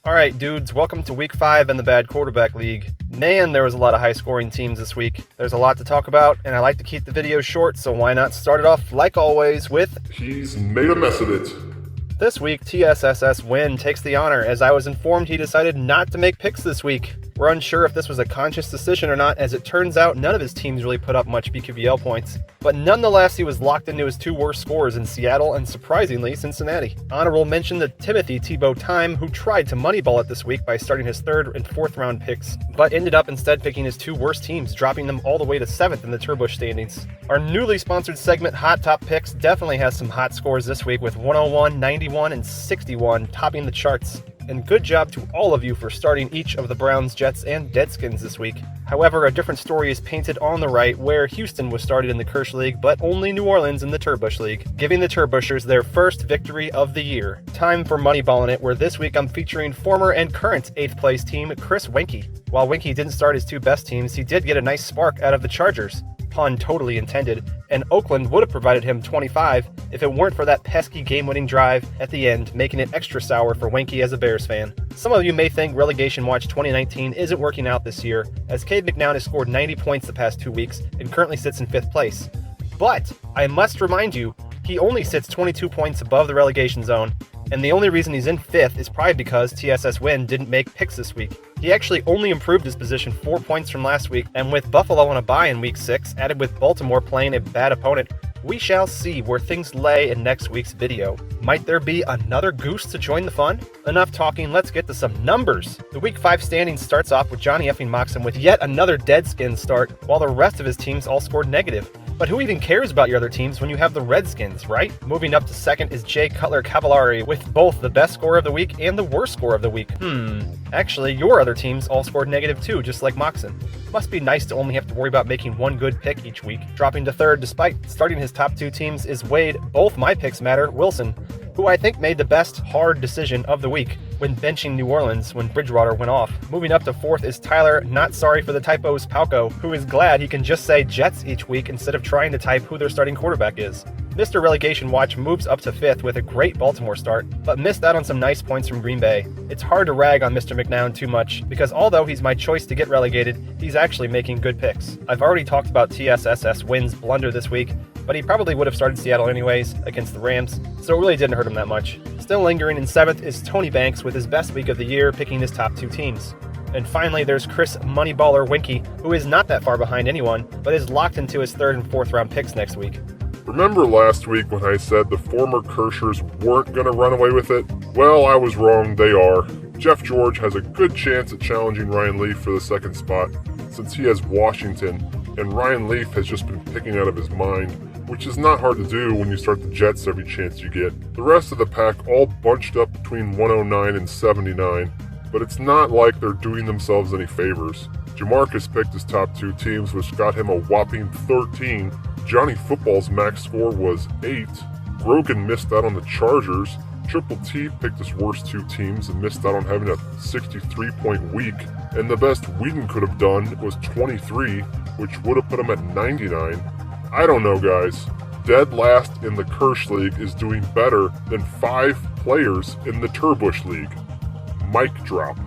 All right, dudes, welcome to week 5 in the Bad Quarterback League. Man, there was a lot of high-scoring teams this week. There's a lot to talk about, and I like to keep the video short, so why not start it off, like always, with... He's made a mess of it. This week, TSSS Win takes the honor, as I was informed he decided not to make picks this week. We're unsure if this was a conscious decision or not, as it turns out none of his teams really put up much BQBL points. But nonetheless, he was locked into his 2 worst scores in Seattle and, surprisingly, Cincinnati. Honorable mention to Timothy Tebow Time, who tried to moneyball it this week by starting his 3rd and 4th round picks, but ended up instead picking his 2 worst teams, dropping them all the way to 7th in the Turbush standings. Our newly sponsored segment, Hot Top Picks, definitely has some hot scores this week, with 101, 91, and 61 topping the charts. And good job to all of you for starting each of the Browns, Jets, and Deadskins this week. However, a different story is painted on the right, where Houston was started in the Kirsch League, but only New Orleans in the Turbush League, giving the Turbushers their first victory of the year. Time for Moneyballin' It, where this week I'm featuring former and current 8th place team Chris Wenke. While Wenke didn't start his 2 best teams, he did get a nice spark out of the Chargers. Pun totally intended, and Oakland would have provided him 25 if it weren't for that pesky game-winning drive at the end, making it extra sour for Wenke as a Bears fan. Some of you may think Relegation Watch 2019 isn't working out this year, as Cade McNown has scored 90 points the past 2 weeks and currently sits in 5th place. But I must remind you, he only sits 22 points above the relegation zone, and the only reason he's in 5th is probably because TSS Win didn't make picks this week. He actually only improved his position 4 points from last week, and with Buffalo on a bye in week 6, added with Baltimore playing a bad opponent, we shall see where things lay in next week's video. Might there be another goose to join the fun? Enough talking, let's get to some numbers. The week 5 standings starts off with Johnny effing Moxon with yet another Deadskin start, while the rest of his teams all scored negative. But who even cares about your other teams when you have the Redskins, right? Moving up to 2nd is Jay Cutler Cavallari with both the best score of the week and the worst score of the week. Actually, your other teams all scored negative too, just like Moxon. Must be nice to only have to worry about making one good pick each week. Dropping to 3rd despite starting his top 2 teams is Wade, both my picks matter, Wilson, who I think made the best hard decision of the week when benching New Orleans when Bridgewater went off. Moving up to 4th is Tyler, not sorry for the typos, Palco, who is glad he can just say Jets each week instead of trying to type who their starting quarterback is. Mr. Relegation Watch moves up to 5th with a great Baltimore start, but missed out on some nice points from Green Bay. It's hard to rag on Mr. McNown too much, because although he's my choice to get relegated, he's actually making good picks. I've already talked about TSSS Win's blunder this week, but he probably would have started Seattle anyways against the Rams, so it really didn't hurt him that much. Still lingering in 7th is Tony Banks with his best week of the year, picking his top 2 teams. And finally, there's Chris Moneyballer Wenke, who is not that far behind anyone, but is locked into his 3rd and 4th round picks next week. Remember last week when I said the former Kirschers weren't going to run away with it? Well, I was wrong, they are. Jeff George has a good chance at challenging Ryan Leaf for the 2nd spot, since he has Washington, and Ryan Leaf has just been picking out of his mind, which is not hard to do when you start the Jets every chance you get. The rest of the pack all bunched up between 109 and 79, but it's not like they're doing themselves any favors. Jamarcus picked his top 2 teams, which got him a whopping 13. Johnny Football's max score was 8. Grogan missed out on the Chargers. Triple T picked his worst 2 teams and missed out on having a 63-point week. And the best Whedon could have done was 23, which would have put him at 99. I don't know, guys. Dead last in the Kirsch League is doing better than 5 players in the Turbush League. Mic drop.